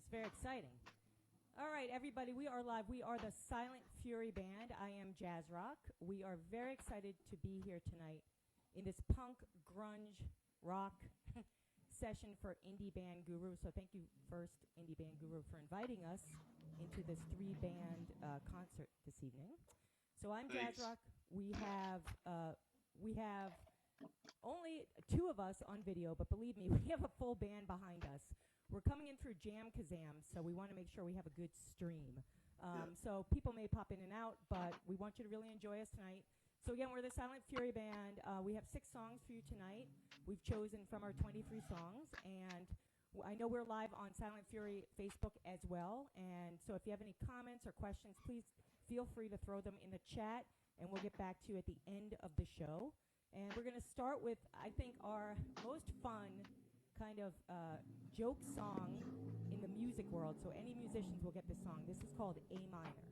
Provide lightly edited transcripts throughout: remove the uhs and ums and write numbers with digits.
It's very exciting. All right, everybody, we are live. We are the Silent Fury Band. I am JazzRock. We are very excited to be here tonight in this punk, grunge, rock session for Indie Band Guru. So thank you first, Indie Band Guru, for inviting us into this three-band concert this evening. So I'm JazzRock. We have only two of us on video, but believe me, we have a full band behind us. We're coming in through Jam Kazam, so we want to make sure we have a good stream. So people may pop in and out, but we want you to really enjoy us tonight. So again, we're the Silent Fury Band. We have 6 songs for you tonight. We've chosen from our 23 songs, and I know we're live on Silent Fury Facebook as well. And so if you have any comments or questions, please feel free to throw them in the chat, and we'll get back to you at the end of the show. And we're going to start with, I think, our most fun kind of joke song in the music world. So any musicians will get this song. This is called A minor.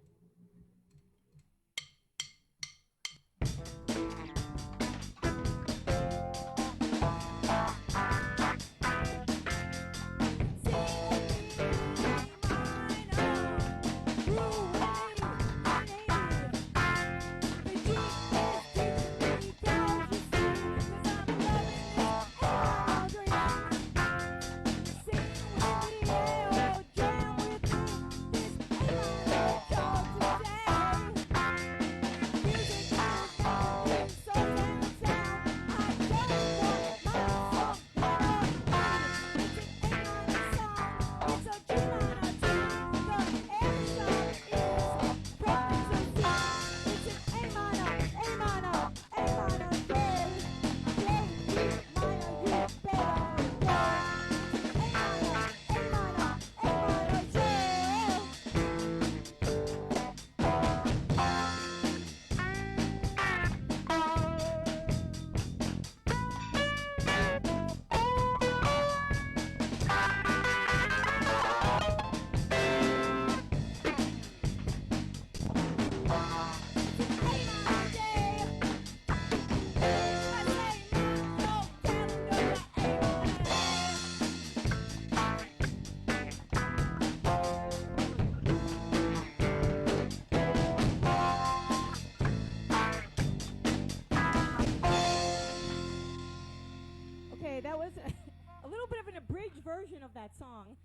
That was a little bit of an abridged version of that song.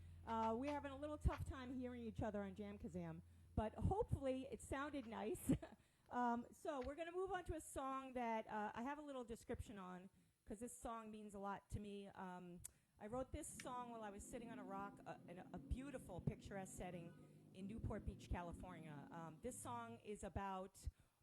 We're having a little tough time hearing each other on Jam Kazam, but hopefully it sounded nice. So we're going to move on to a song that I have a little description on, because this song means a lot to me. I wrote this song while I was sitting on a rock in a beautiful, picturesque setting in Newport Beach, California. This song is about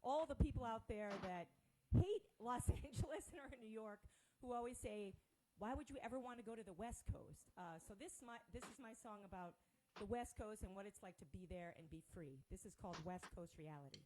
all the people out there that hate Los Angeles and are in New York, who always say, why would you ever want to go to the West Coast? So this is my song about the West Coast and what it's like to be there and be free. This is called West Coast Reality.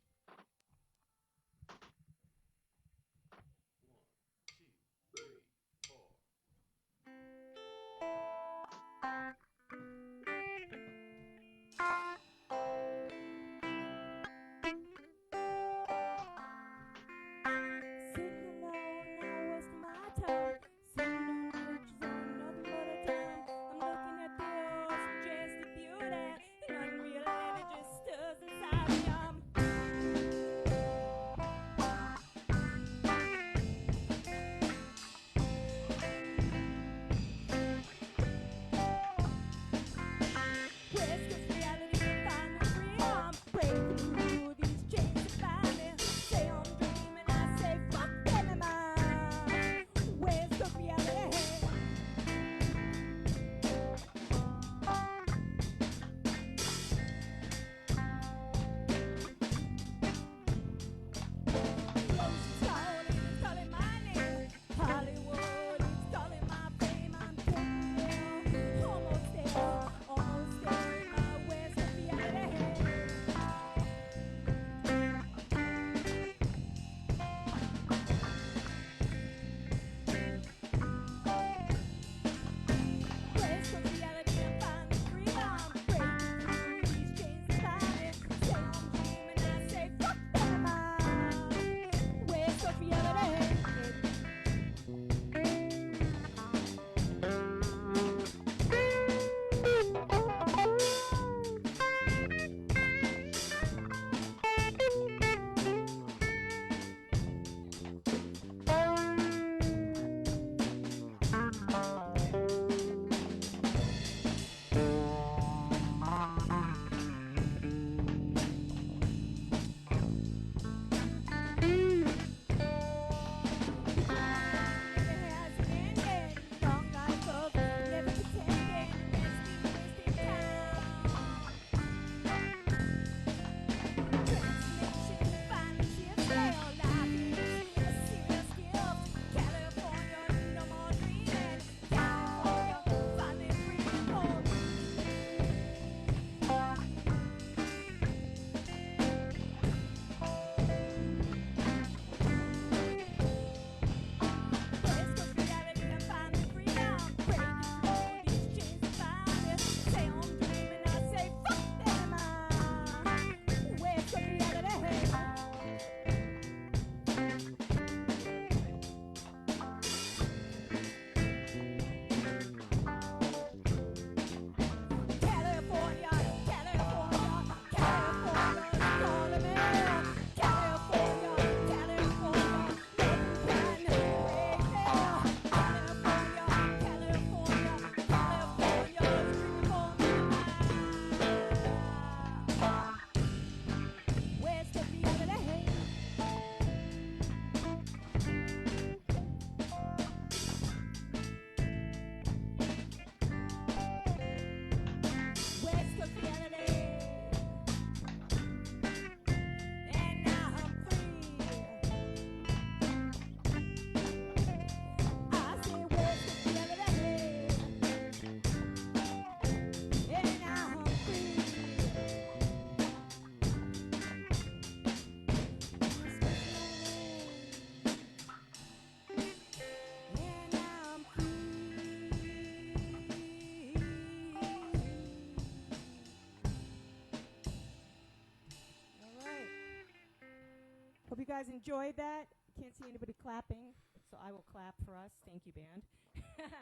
guys enjoyed that. Can't see anybody clapping, so I will clap for us. Thank you, band.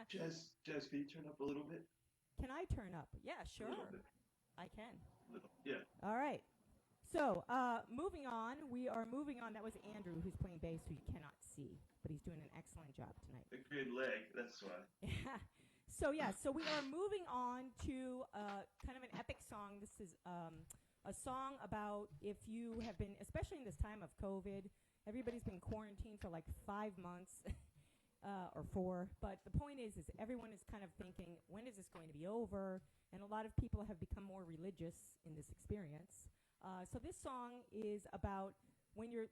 Jazz, can you turn up a little bit? Can I turn up? Yeah, A sure. little bit. I can. Yeah. All right. So, moving on. We are moving on. That was Andrew, who's playing bass, who you cannot see, but he's doing an excellent job tonight. A good leg, that's why. So we are moving on to kind of an epic song. This is a song about if you have been, especially in this time of COVID, everybody's been quarantined for like 5 months or 4. But the point is everyone is kind of thinking, when is this going to be over? And a lot of people have become more religious in this experience. So this song is about when you're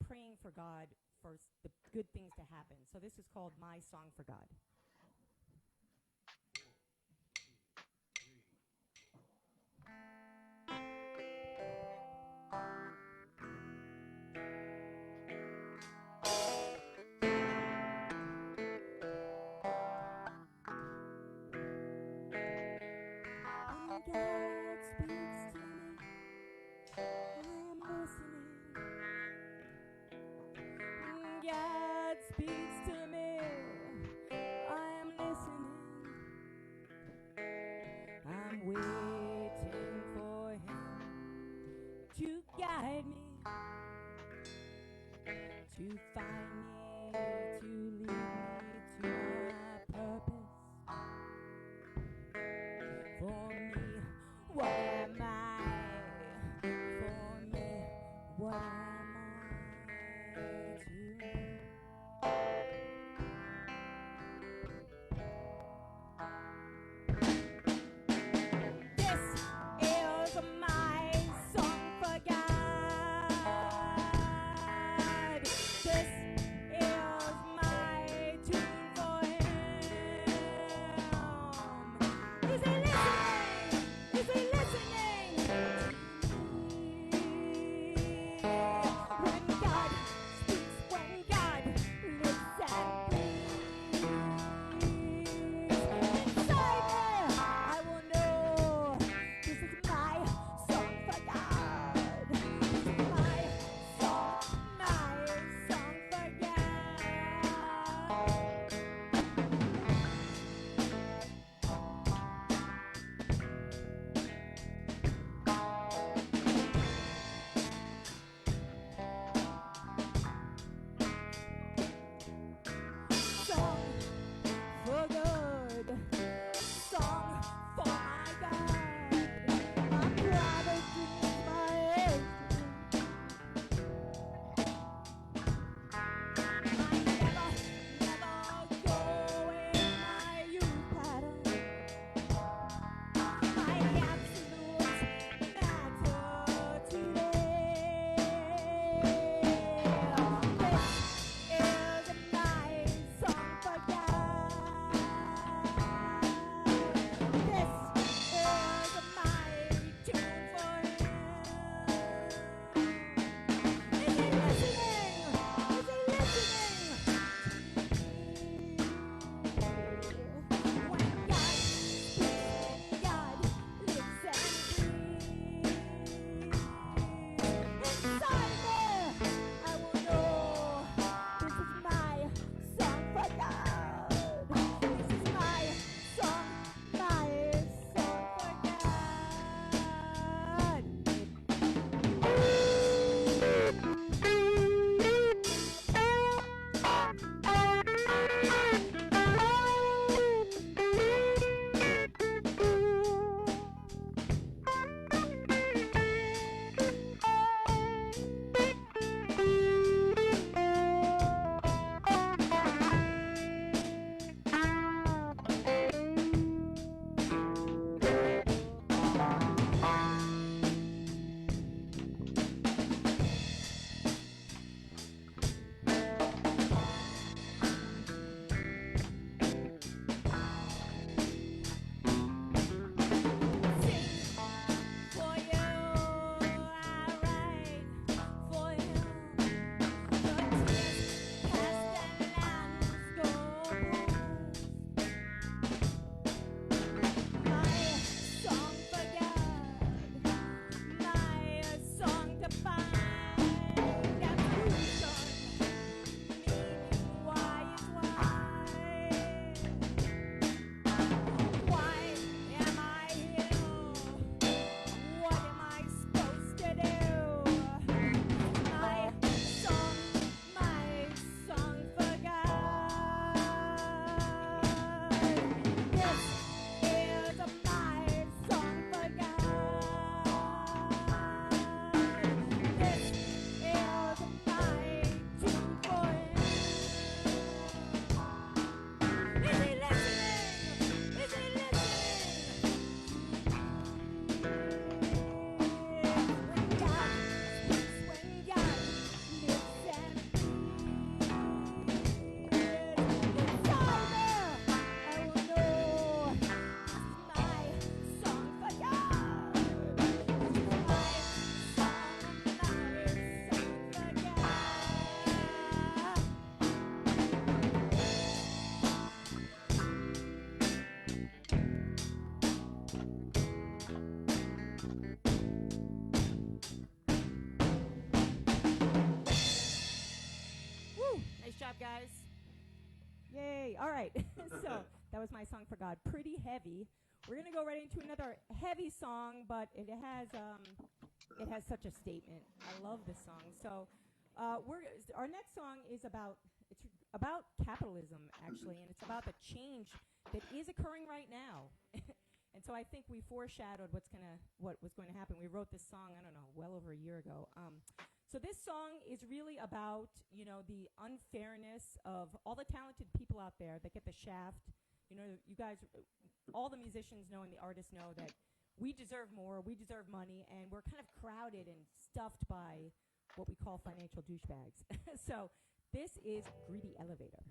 praying for God for the good things to happen. So this is called My Song for God. God speaks to me. I am listening. I'm waiting for him to guide me, to find me, to lead me to my purpose. For me, what am I? For me, what am I to? This is my song for God. This is my tune for him. Is he listening? right. So that was my song for God. Pretty heavy. We're gonna go right into another heavy song, but it has such a statement. I love this song. So our next song is about capitalism actually, and it's about the change that is occurring right now. And so I think we foreshadowed what was going to happen. We wrote this song, I don't know, well over a year ago. So this song is really about, the unfairness of all the talented people out there that get the shaft. You guys, all the musicians know and the artists know that we deserve more, we deserve money, and we're kind of crowded and stuffed by what we call financial douchebags. So this is Greedy Elevator.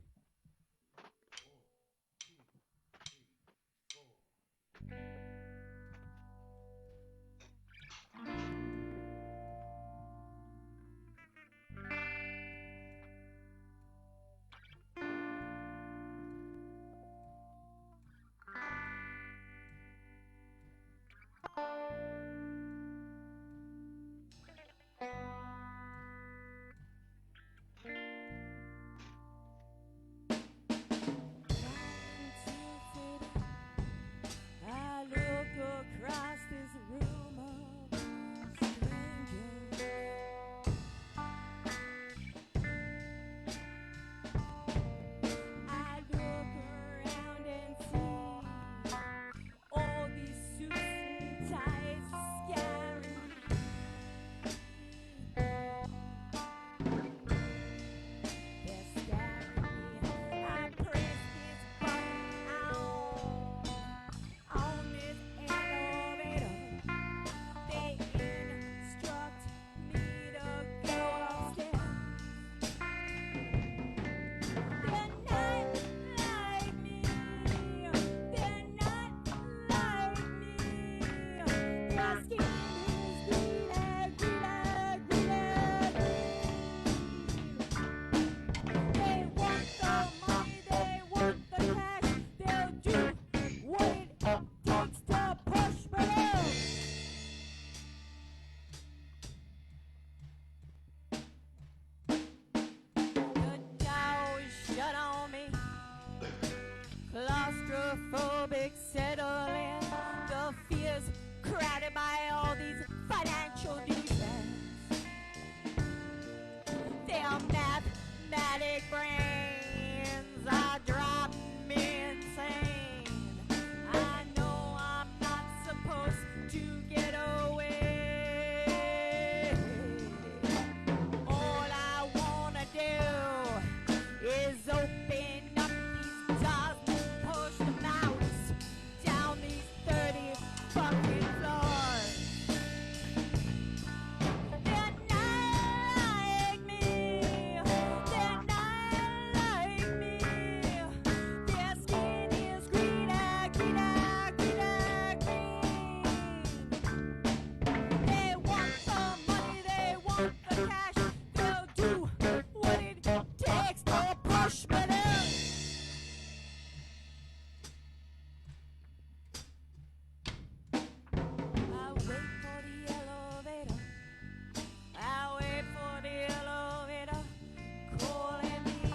I look across this room of strangers. I look around and see all these suits and ties scaring me. They're scaring me. I press this button on this elevator. They instruct me to go upstairs. They're not like me. They're not like me. Their skin is greener, greener, greener, green. They want the money, they want the cash. They'll do what it takes to push me out. The door is shut on me. Claustrophobic settling. The fears crowded by all these financial douchebags. Their mathematic brains are driving me insane. I know I'm not supposed to get away. All I wanna do is open up these doors and push them out down these 30 fucking floors. They're not like me. They're not like me. Their skin is greener, greener, greener, green. They want the money, they want the cash. They'll do what it takes to push me down. I wait for the elevator. I wait for the elevator calling me.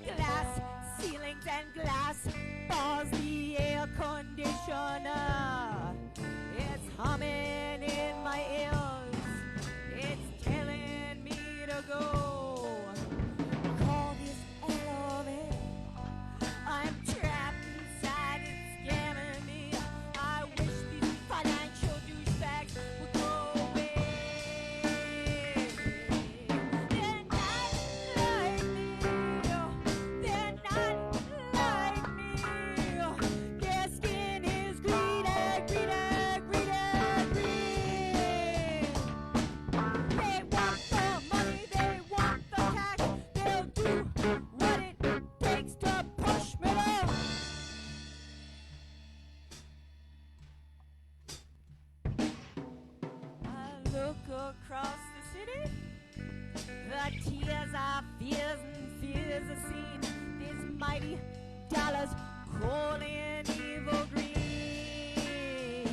Glass ceilings and glass bars, the air conditioner. It's humming in my ears. It's telling me to go. Call this elevator. I'm trapped inside, it's scamming me. I wish these financial douchebags would go away. They're not like me. They're not like me. Their skin is greener, greener, greener, green. They want the money, they want the cash. They'll do what it takes to push me down. I look across the city. The tears are fears and fears are seen. These mighty dollars calling evil green.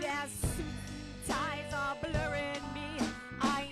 Their suits and ties are blurring me. I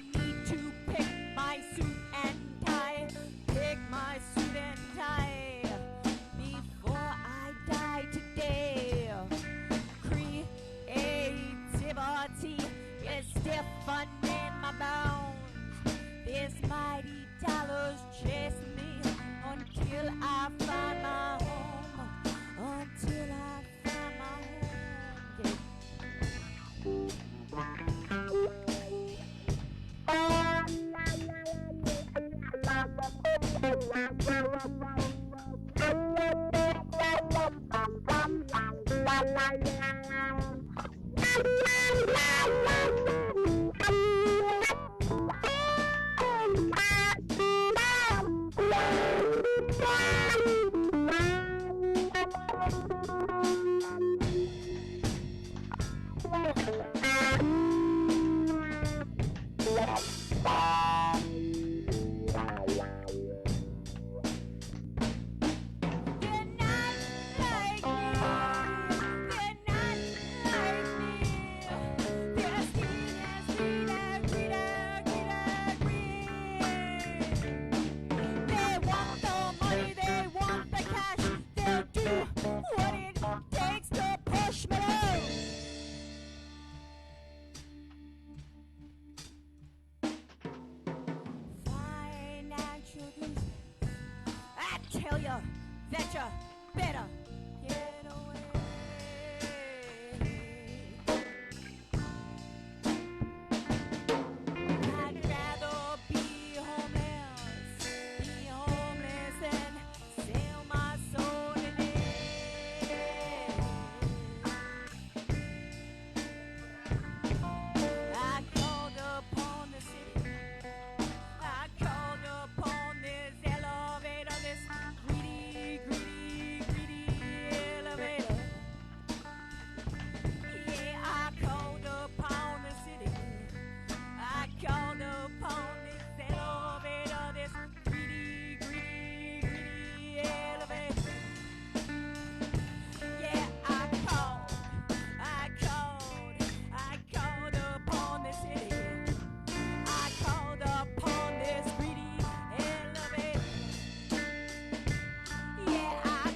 Tell you that you better get away. I'd rather be homeless than sell my soul today. I called upon the city. I called upon this elevator, this greedy elevator. Yeah, I called upon the city. I called upon this elevator, this greedy elevator. Yeah, I called upon the city. I called upon this greedy elevator. Yeah, I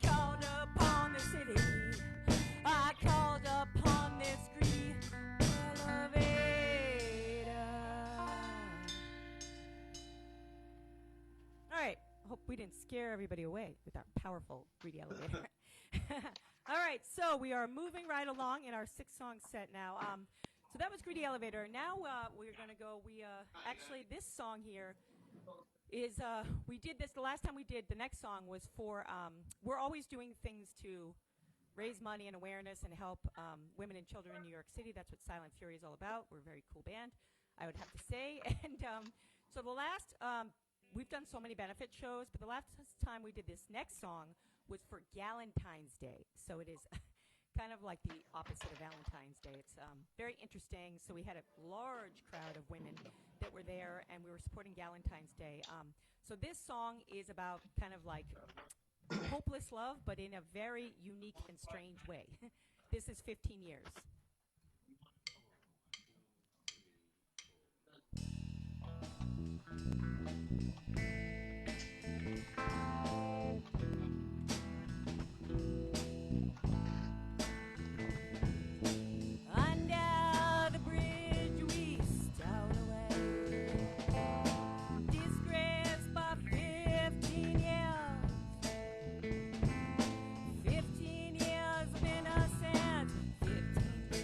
called upon the city. I called upon this greedy elevator. All right, hope we didn't scare everybody away with our powerful greedy elevator. All right, so we are moving right along in our 6-song set now. So that was Greedy Elevator. Now we're going to go, actually this song here is, we did this, the last time we did, the next song was for, we're always doing things to raise money and awareness and help women and children in New York City. That's what Silent Fury is all about. We're a very cool band, I would have to say. And so the last, we've done so many benefit shows, but the last time we did this next song was for Galentine's Day. So it is kind of like the opposite of Valentine's Day. It's very interesting. So we had a large crowd of women that were there, and we were supporting Galentine's Day. So this song is about kind of like hopeless love, but in a very unique and strange way. This is 15 years. Under the bridge we stowed away, disgraced by 15 years. 15 years of innocence, 15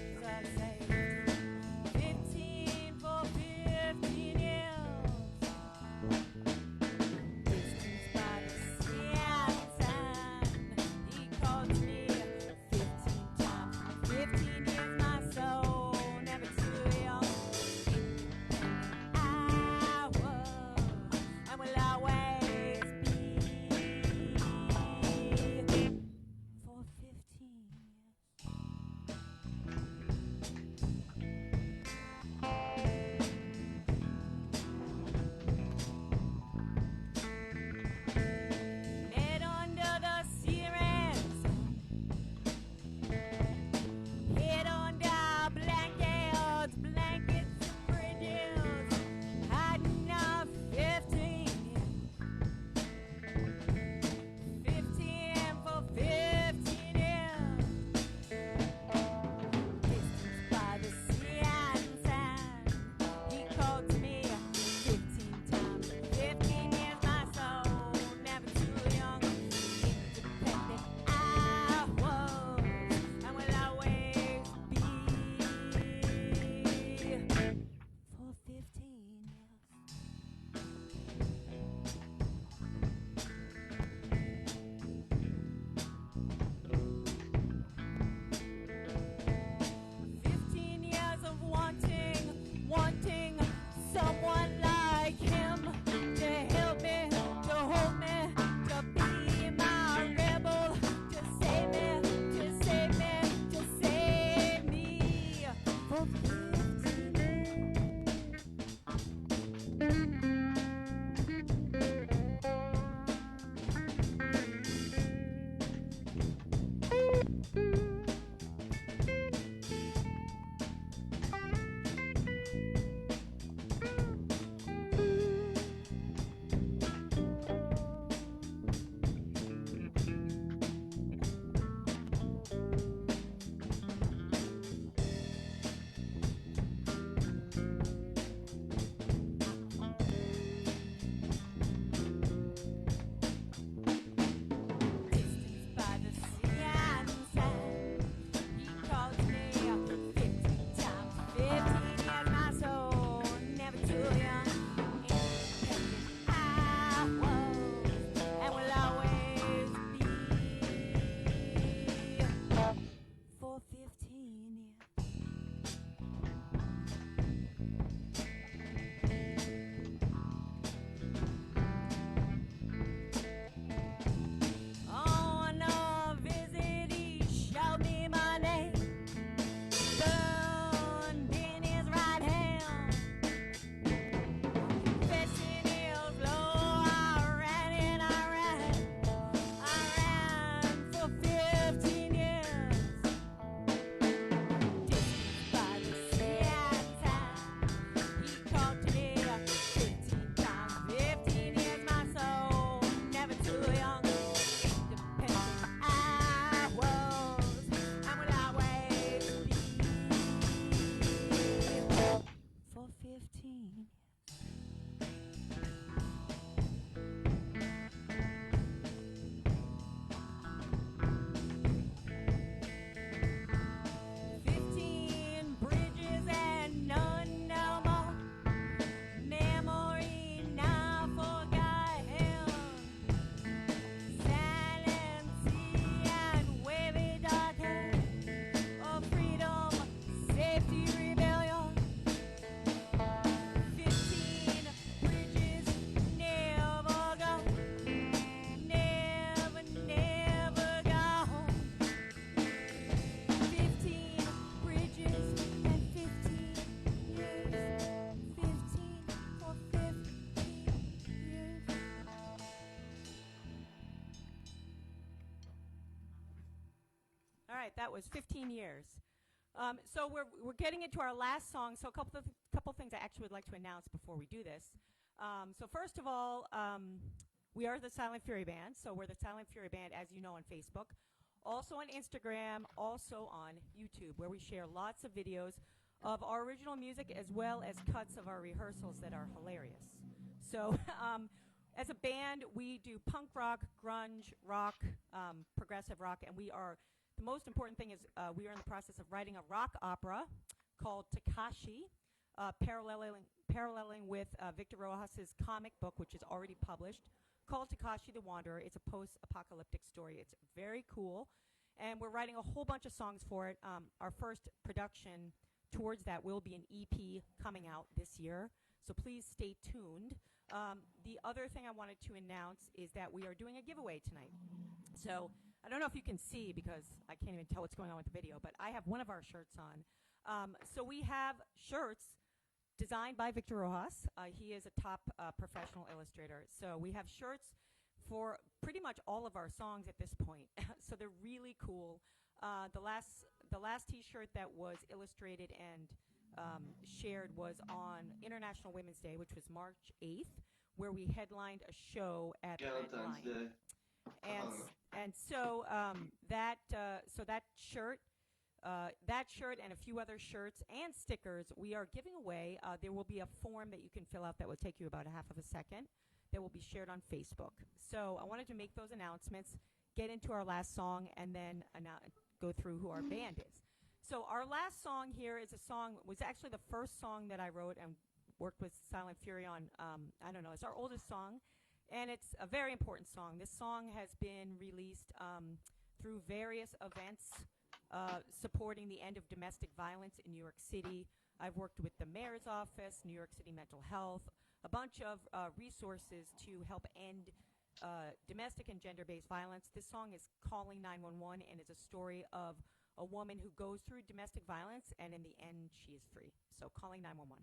right, that was 15 years. So we're getting into our last song. So a couple things I actually would like to announce before we do this. So first of all, we are the Silent Fury Band. So we're the Silent Fury Band, as you know, on Facebook, also on Instagram, also on YouTube, where we share lots of videos of our original music as well as cuts of our rehearsals that are hilarious. So as a band, we do punk rock, grunge, rock, progressive rock, and the most important thing is we are in the process of writing a rock opera called Takashi, paralleling with Victor Rojas's comic book, which is already published, called Takashi the Wanderer. It's a post-apocalyptic story. It's very cool, and we're writing a whole bunch of songs for it. Our first production towards that will be an EP coming out this year, so please stay tuned. The other thing I wanted to announce is that we are doing a giveaway tonight. So I don't know if you can see because I can't even tell what's going on with the video, but I have one of our shirts on. So we have shirts designed by Victor Rojas. He is a top professional illustrator. So we have shirts for pretty much all of our songs at this point. So they're really cool. The last T-shirt that was illustrated and shared was on International Women's Day, which was March 8th, where we headlined a show at Valentine's Day. And so that shirt and a few other shirts and stickers we are giving away. There will be a form that you can fill out that will take you about a half of a second that will be shared on Facebook. So I wanted to make those announcements, get into our last song, and then go through who our band is. So our last song here was actually the first song that I wrote and worked with Silent Fury on. I don't know, it's our oldest song, and it's a very important song. This song has been released through various events supporting the end of domestic violence in New York City. I've worked with the mayor's office, New York City Mental Health, a bunch of resources to help end domestic and gender-based violence. This song is Calling 911 and is a story of a woman who goes through domestic violence and in the end she is free. So Calling 911.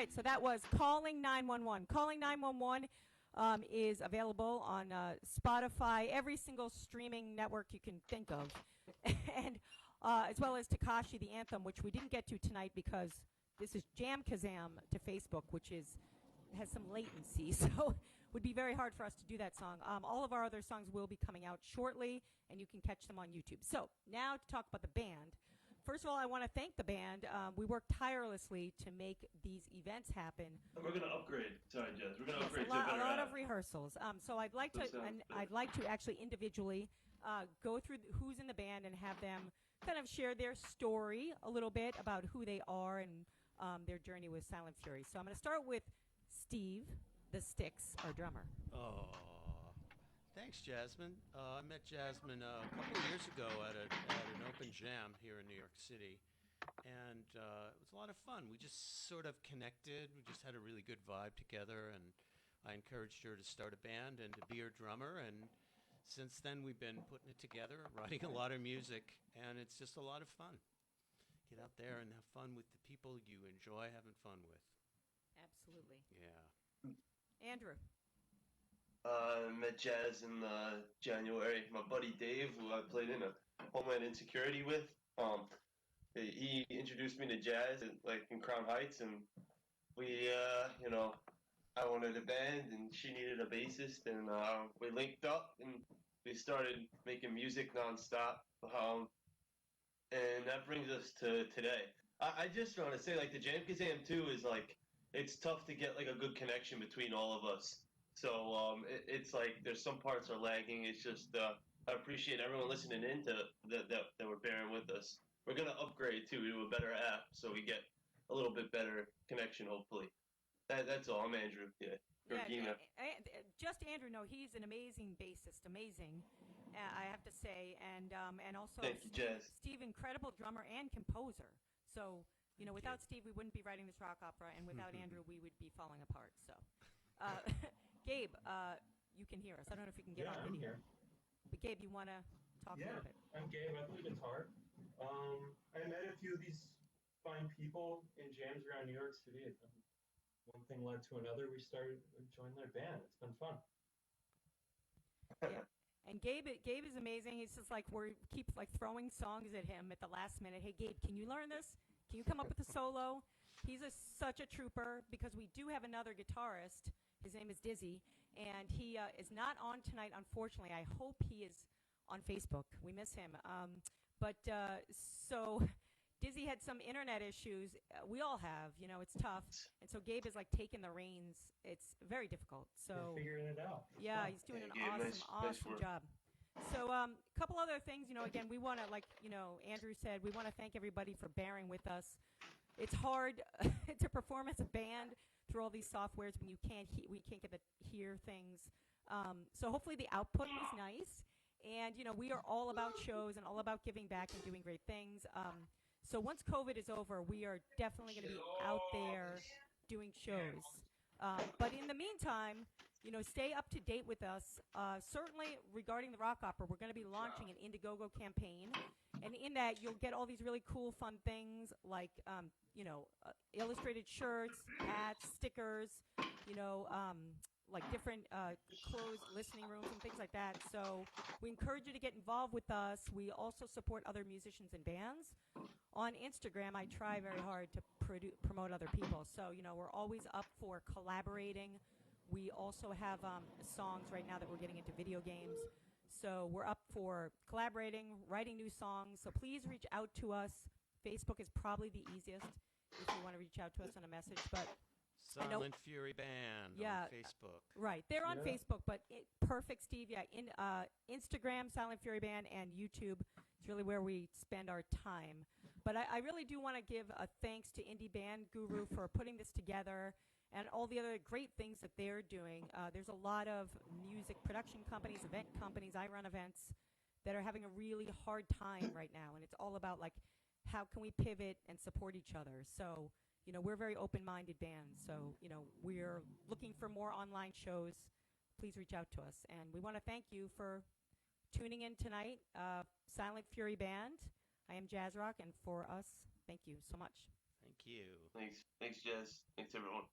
right, so that was Calling 911. Calling 911 is available on Spotify, every single streaming network you can think of, and as well as Takashi the Anthem, which we didn't get to tonight because this is Jam Kazam to Facebook, which has some latency, so would be very hard for us to do that song. All of our other songs will be coming out shortly, and you can catch them on YouTube. So now to talk about the band. First of all, I want to thank the band. We worked tirelessly to make these events happen. We're going to upgrade. Sorry, Jazz. We're going to Yes, upgrade a to a better lot app. of rehearsals. So I'd like to actually individually go through who's in the band and have them kind of share their story a little bit about who they are and their journey with Silent Fury. So I'm going to start with Steve, the Sticks, our drummer. Oh, thanks, Jasmine. I met Jasmine a couple of years ago at an open jam here in New York City, and it was a lot of fun. We just sort of connected. We just had a really good vibe together, and I encouraged her to start a band and to be her drummer, and since then we've been putting it together, writing a lot of music, and it's just a lot of fun. Get out there and have fun with the people you enjoy having fun with. Absolutely. Yeah. Andrew. Met Jazz in January. My buddy Dave, who I played in a Homeland Insecurity with, he introduced me to jazz in Crown Heights, and we, I wanted a band, and she needed a bassist, and we linked up, and we started making music nonstop. And that brings us to today. I just want to say, the Jam Kazam 2 is it's tough to get a good connection between all of us. So it's there's some parts are lagging. It's just I appreciate everyone listening in that were bearing with us. We're gonna upgrade too to a better app so we get a little bit better connection. Hopefully, that's all. I'm Andrew. Yeah. Or Gina. Just Andrew. No, he's an amazing bassist. Amazing, I have to say, and also Thank you, Jazz. Steve, incredible drummer and composer. So without Steve, we wouldn't be writing this rock opera, and without Andrew, we would be falling apart. So. Gabe, you can hear us. I don't know if you can get on video. I'm here. But Gabe, you want to talk a little bit? I'm Gabe. I play guitar. I met a few of these fine people in jams around New York City. One thing led to another. We joined their band. It's been fun. Yeah. And Gabe is amazing. He's just we keep throwing songs at him at the last minute. Hey, Gabe, can you learn this? Can you come up with a solo? He's such a trooper because we do have another guitarist. His name is Dizzy, and he is not on tonight, unfortunately. I hope he is on Facebook. We miss him. So Dizzy had some internet issues. We all have. It's tough. And so Gabe is taking the reins. It's very difficult. So we're figuring it out. Yeah, he's doing an nice awesome job. So a couple other things. Again, we want to, Andrew said, we want to thank everybody for bearing with us. It's hard to perform as a band through all these softwares when we can't get to hear things. So hopefully the output is nice. And, we are all about shows and all about giving back and doing great things. So once COVID is over, we are definitely going to be out there doing shows. But in the meantime, stay up to date with us. Certainly regarding the rock opera, we're going to be launching an Indiegogo campaign. And in that, you'll get all these really cool, fun things like, illustrated shirts, hats, stickers, different closed listening rooms and things like that. So we encourage you to get involved with us. We also support other musicians and bands. On Instagram, I try very hard to promote other people. So, we're always up for collaborating. We also have songs right now that we're getting into video games. So we're up for collaborating, writing new songs. So please reach out to us. Facebook is probably the easiest if you want to reach out to us on a message. But Silent Fury Band on Facebook. Right. They're on Facebook, but perfect, Steve. Yeah, in Instagram, Silent Fury Band, and YouTube is really where we spend our time. But I really do want to give a thanks to Indie Band Guru for putting this together and all the other great things that they're doing. There's a lot of music production companies, event companies, I run events, that are having a really hard time right now. And it's all about, how can we pivot and support each other? So, we're a very open-minded band. So, we're looking for more online shows. Please reach out to us. And we want to thank you for tuning in tonight. Silent Fury Band. I am JazzRock, and for us, thank you so much. Thank you. Thanks, Jazz. Thanks, everyone.